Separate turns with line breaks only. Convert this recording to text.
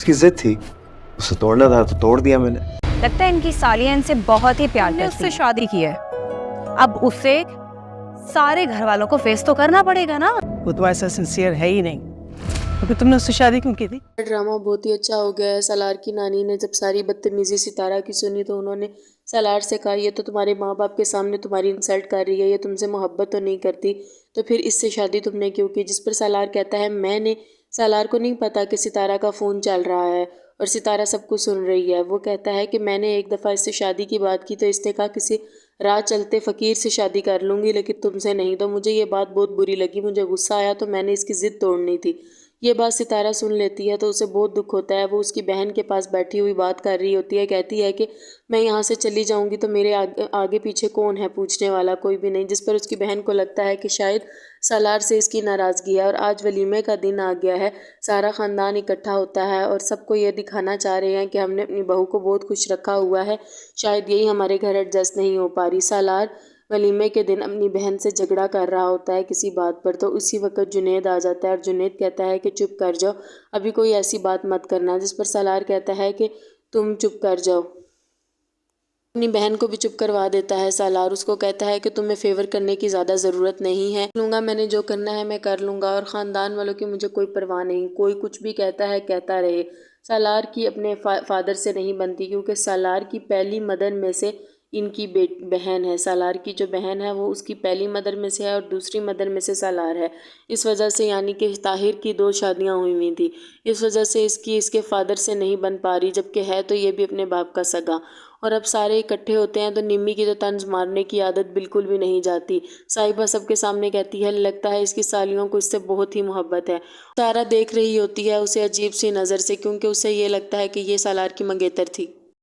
उसकी जिद थी, उसे तोड़ना था तो तोड़ दिया मैंने।
लगता है इनकी सालियाँ इनसे बहुत ही प्यार
तुमने
करती
उससे
हैं।
शादी की है, अब उससे सारे घर वालों को फेस तो करना पड़ेगा ना। वो तो ऐसा सिंसियर है ही नहीं, तो फिर तुमने उससे शादी क्यों की थी?
ड्रामा बहुत ही अच्छा हो गया है। सालार की नानी ने जब सारी बदतमीजी सितारा की सुनी तो उन्होंने सालार से कहा, ये तो तुम्हारे माँ बाप के सामने तुम्हारी इंसल्ट कर रही है, ये तुमसे मोहब्बत तो नहीं करती, तो फिर इससे शादी तुमने क्यों की? जिस पर सालार कहता है, मैंने सालार को नहीं पता कि सितारा का फ़ोन चल रहा है और सितारा सब कुछ सुन रही है। वो कहता है कि मैंने एक दफ़ा इससे शादी की बात की तो इसने कहा किसी राह चलते फ़कीर से शादी कर लूँगी, लेकिन तुमसे नहीं। तो मुझे ये बात बहुत बुरी लगी, मुझे गुस्सा आया, तो मैंने इसकी ज़िद तोड़नी थी। ये बात सितारा सुन लेती है तो उसे बहुत दुख होता है। वो उसकी बहन के पास बैठी हुई बात कर रही होती है, कहती है कि मैं यहाँ से चली जाऊँगी तो मेरे आगे पीछे कौन है पूछने वाला? कोई भी नहीं। जिस पर उसकी बहन को लगता है कि शायद सालार से इसकी नाराज़गी है। और आज वलीमे का दिन आ गया है, सारा ख़ानदान इकट्ठा होता है और सबको ये दिखाना चाह रहे हैं कि हमने अपनी बहू को बहुत खुश रखा हुआ है, शायद यही हमारे घर एडजस्ट नहीं हो पा रही। सालार वलीमे के दिन अपनी बहन से झगड़ा कर रहा होता है किसी बात पर, तो उसी वक्त जुनैद आ जाता है और जुनैद कहता है कि चुप कर जाओ, अभी कोई ऐसी बात मत करना। जिस पर सालार कहता है कि तुम चुप कर जाओ। अपनी बहन को भी चुप करवा देता है सालार। उसको कहता है कि तुम्हें फेवर करने की ज़्यादा ज़रूरत नहीं है, लूँगा, मैंने जो करना है मैं कर लूँगा और ख़ानदान वालों की मुझे कोई परवाह नहीं, कोई कुछ भी कहता है कहता रहे। सालार की अपने फादर से नहीं बनती, क्योंकि सालार की पहली मदर में से इनकी बहन है। सालार की जो बहन है वो उसकी पहली मदर में से है और दूसरी मदर में से सालार है। इस वजह से यानी कि ताहिर की 2 शादियाँ हुई थी, इस वजह से इसके फादर से नहीं बन पा रही, जबकि है तो ये भी अपने बाप का सगा। और अब सारे इकट्ठे होते हैं तो निम्मी की तो तंज मारने की आदत बिल्कुल भी नहीं जाती। साहिबा सबके सामने कहती है, लगता है इसकी सालियों को इससे बहुत ही मोहब्बत है। सारा देख रही होती है उसे अजीब सी नज़र से, क्योंकि उसे ये लगता है कि ये सालार की मंगेतर थी।